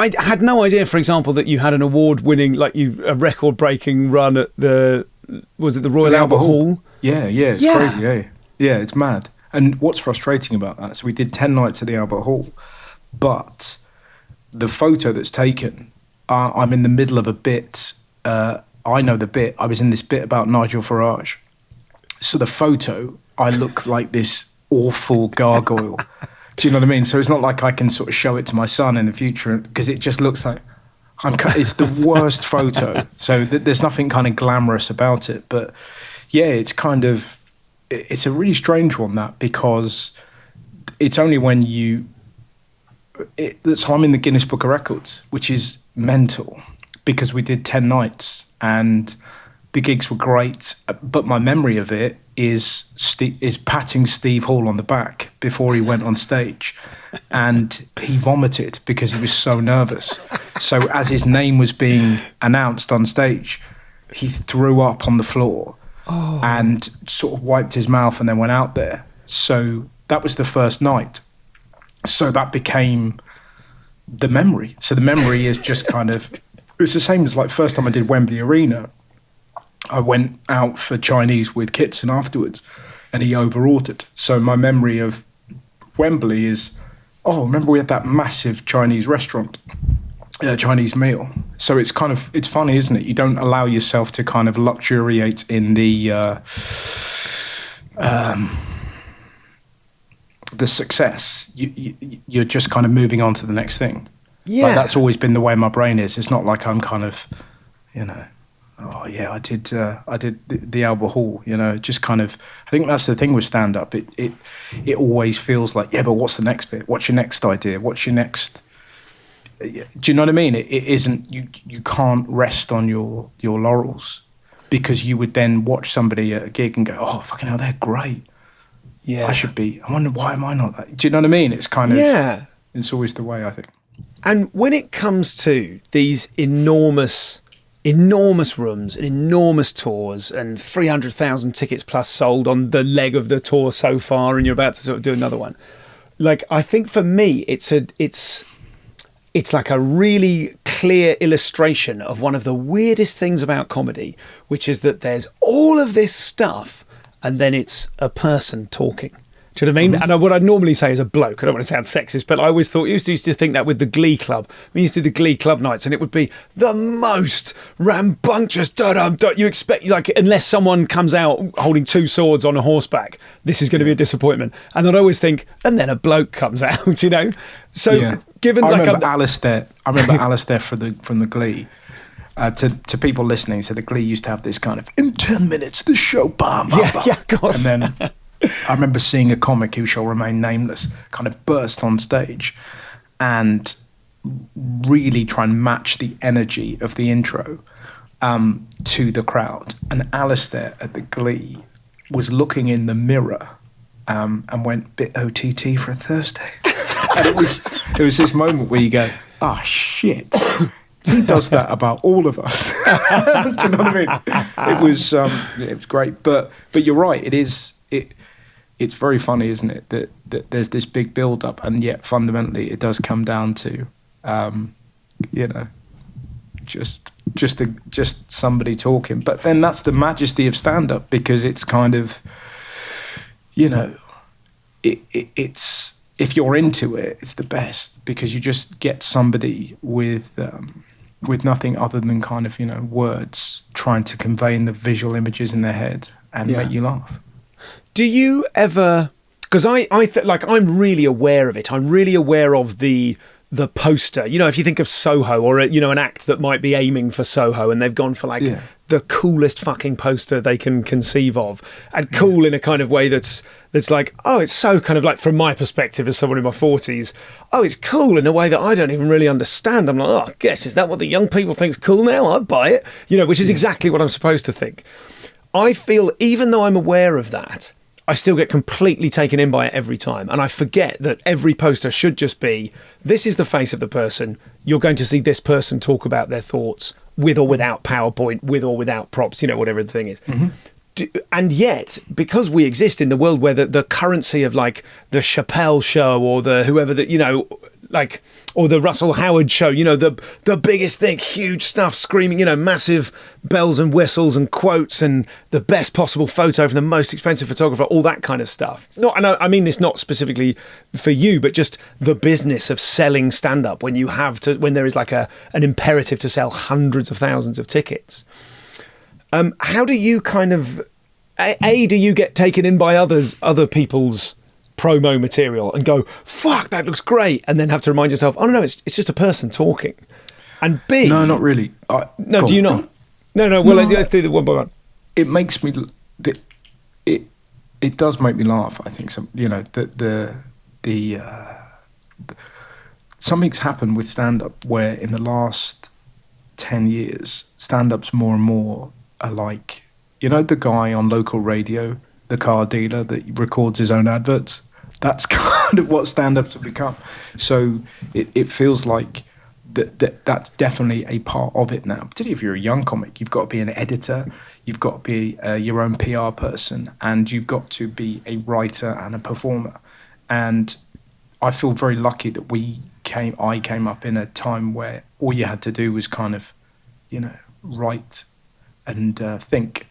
I had no idea, for example, that you had an award-winning, like a record-breaking run at the Royal Albert Hall? Yeah, it's crazy, yeah, it's mad. And what's frustrating about that, so we did 10 nights at the Albert Hall, but the photo that's taken, I'm in the middle of a bit, I know the bit, I was in this bit about Nigel Farage. So the photo, I look like this awful gargoyle. Do you know what I mean? So it's not like I can sort of show it to my son in the future, because it just looks like it's the worst photo. So there's nothing kind of glamorous about it. But yeah, it's a really strange one, that, because it's only when so I'm in the Guinness Book of Records, which is mental, because we did 10 nights and the gigs were great, but my memory of it is patting Steve Hall on the back before he went on stage, and he vomited because he was so nervous. So as his name was being announced on stage, he threw up on the floor and sort of wiped his mouth and then went out there. So that was the first night. So that became the memory. So the memory is just kind of, it's the same as like first time I did Wembley Arena. I went out for Chinese with Kitson afterwards, and he over-ordered. So my memory of Wembley is, remember we had that massive Chinese restaurant, Chinese meal. So it's funny, isn't it? You don't allow yourself to kind of luxuriate in the success. You're just kind of moving on to the next thing. Yeah. Like, that's always been the way my brain is. It's not like I'm kind of, I did the Albert Hall, just kind of, I think that's the thing with stand-up. It always feels like, but what's the next bit? What's your next idea? What's your next... Do you know what I mean? It isn't, you can't rest on your laurels, because you would then watch somebody at a gig and go, oh, fucking hell, they're great. Yeah. I wonder, why am I not that? Do you know what I mean? It's kind of... Yeah. It's always the way, I think. And when it comes to these enormous rooms and enormous tours and 300,000 tickets plus sold on the leg of the tour so far, and you're about to sort of do another one, like, I think for me it's like a really clear illustration of one of the weirdest things about comedy, which is that there's all of this stuff and then it's a person talking. Do you know what I mean? Mm-hmm. And what I'd normally say is a bloke. I don't want to sound sexist, but I always used to think that with the Glee Club. We used to do the Glee Club nights, and it would be the most rambunctious you expect, like, unless someone comes out holding two swords on a horseback, this is going to be a disappointment. And I'd always think, and then a bloke comes out, So given I remember Alistair from the Glee. To people listening, so the Glee used to have this kind of, in 10 minutes, the show, bam, bam, bam. Yeah, of course. And then I remember seeing a comic who shall remain nameless kind of burst on stage and really try and match the energy of the intro to the crowd. And Alistair at the Glee was looking in the mirror and went, bit OTT for a Thursday. And it was this moment where you go, shit. He does that about all of us. Do you know what I mean? It was great, but you're right. It's very funny, isn't it? That there's this big build up, and yet fundamentally it does come down to, just somebody talking. But then that's the majesty of stand up, because it's kind of, it's if you're into it, it's the best, because you just get somebody with nothing other than kind of, words trying to convey in the visual images in their head and make you laugh. Do you ever, because I'm really aware of it. I'm really aware of the poster. If you think of Soho, or an act that might be aiming for Soho, and they've gone for the coolest fucking poster they can conceive of, and cool in a kind of way that's like, it's so kind of like, from my perspective as someone in my 40s, it's cool in a way that I don't even really understand. I'm like, I guess, is that what the young people think's cool now? I'd buy it, which is exactly what I'm supposed to think. I feel, even though I'm aware of that, I still get completely taken in by it every time. And I forget that every poster should just be, this is the face of the person. You're going to see this person talk about their thoughts with or without PowerPoint, with or without props, whatever the thing is. Mm-hmm. And yet, because we exist in the world where the currency of like the Chappelle show or the whoever that, like, or the Russell Howard show, you know, the biggest thing, huge stuff, screaming, you know, massive bells and whistles and quotes and the best possible photo from the most expensive photographer, all that kind of stuff. And I mean this not specifically for you, but just the business of selling stand-up when there is like an imperative to sell hundreds of thousands of tickets. How do you kind of, do you get taken in by other people's promo material and go, fuck, that looks great, and then have to remind yourself, oh no, it's just a person talking? And B, no, not really. No, do you not? No. Well, let's do the one by one. It makes me. It does make me laugh. I think you know something's happened with stand-up where in the last 10 years, stand-ups more and more are like, you know, the guy on local radio, the car dealer that records his own adverts. That's kind of what stand-ups have become. So it feels like that's definitely a part of it now. Particularly if you're a young comic, you've got to be an editor, you've got to be your own PR person, and you've got to be a writer and a performer. And I feel very lucky that I came up in a time where all you had to do was kind of, you know, write and think.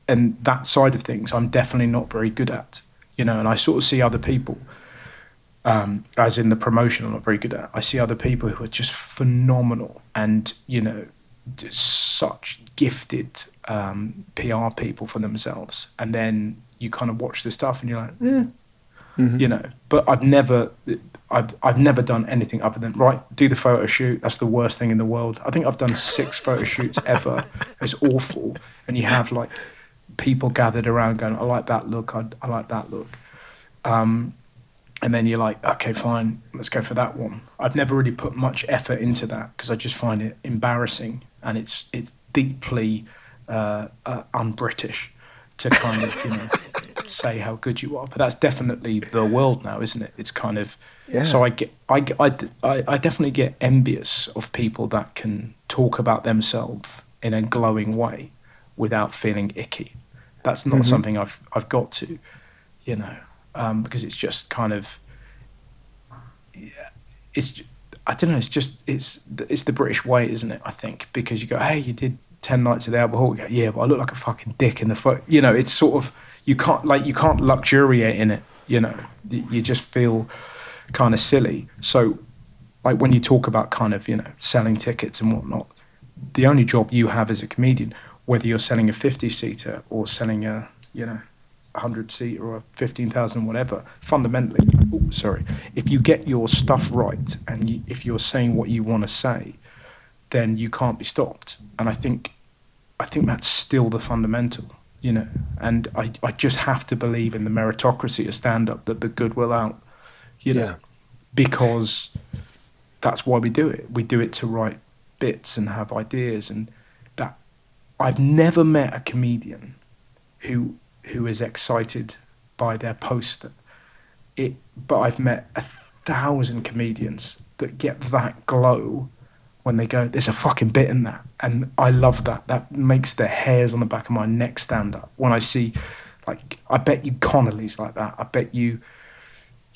And that side of things, I'm definitely not very good at. You know, and I sort of see other people, as in the promotion I'm not very good at. I see other people who are just phenomenal and, you know, such gifted PR people for themselves. And then you kind of watch the stuff and you're like, mm-hmm. You know. But I've never done anything other than, do the photo shoot. That's the worst thing in the world. I think I've done 6 photo shoots ever. It's awful. And you have like people gathered around going, I like that look, I like that look. And then you're like, okay, fine, let's go for that one. I've never really put much effort into that because I just find it embarrassing, and it's deeply un-British to kind of, you know, say how good you are. But that's definitely the world now, isn't it? It's kind of, yeah. So I definitely get envious of people that can talk about themselves in a glowing way without feeling icky. That's not something I've got to, you know, because it's just kind of, I don't know, it's the British way, isn't it? I think, because you go, hey, you did 10 nights at the Albert Hall. You go, yeah, but I look like a fucking dick in the photo. You know, it's sort of, you can't luxuriate in it. You know, you just feel kind of silly. So, like when you talk about kind of, you know, selling tickets and whatnot, the only job you have as a comedian, whether you're selling a 50-seater or selling a, you know, 100-seater or a 15,000, whatever, fundamentally, if you get your stuff right and if you're saying what you want to say, then you can't be stopped. And I think that's still the fundamental, you know. And I just have to believe in the meritocracy of stand-up, that the good will out, you know, because that's why we do it. We do it to write bits and have ideas, and that I've never met a comedian who is excited by their poster. But I've met 1,000 comedians that get that glow when they go, there's a fucking bit in that. And I love that. That makes the hairs on the back of my neck stand up. When I see, like, I bet you Connolly's like that. I bet you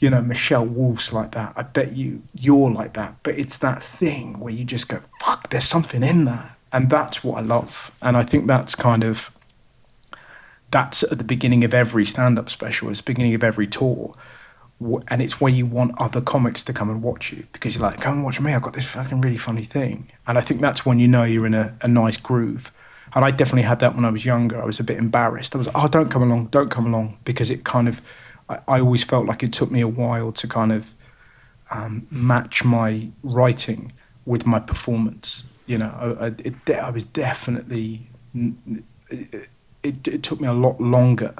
know, Michelle Wolf's like that. I bet you're like that. But it's that thing where you just go, fuck, there's something in that. And that's what I love. And I think that's at the beginning of every stand-up special, it's the beginning of every tour. And it's where you want other comics to come and watch you, because you're like, come and watch me, I've got this fucking really funny thing. And I think that's when you know you're in a nice groove. And I definitely had that when I was younger. I was a bit embarrassed. I was like, oh, don't come along, because it kind of, I always felt like it took me a while to kind of match my writing with my performance. You know, I was definitely, it took me a lot longer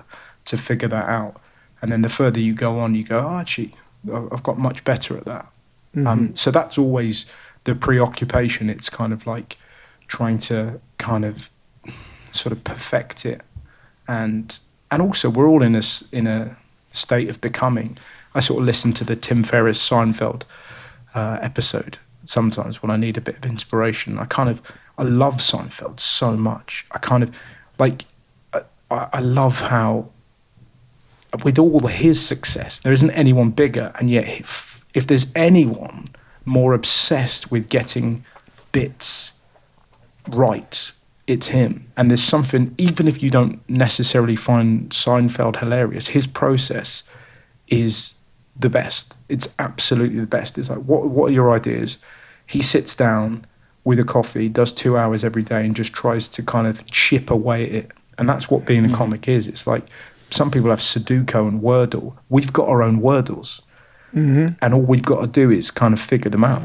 to figure that out. And then the further you go on, you go, oh, actually, I've got much better at that. Mm-hmm. So that's always the preoccupation. It's kind of like trying to kind of sort of perfect it. And also we're all in a state of becoming. I sort of listen to the Tim Ferriss Seinfeld episode sometimes when I need a bit of inspiration. I love Seinfeld so much. I kind of like, I love how, with all his success, there isn't anyone bigger, and yet if there's anyone more obsessed with getting bits right, it's him. And there's something, even if you don't necessarily find Seinfeld hilarious, his process is the best. It's absolutely the best. It's like, what are your ideas? He sits down with a coffee, does 2 hours every day, and just tries to kind of chip away at it. And that's what being a comic is. It's like, some people have Sudoku and Wordle. We've got our own Wordles. And all we've got to do is kind of figure them out.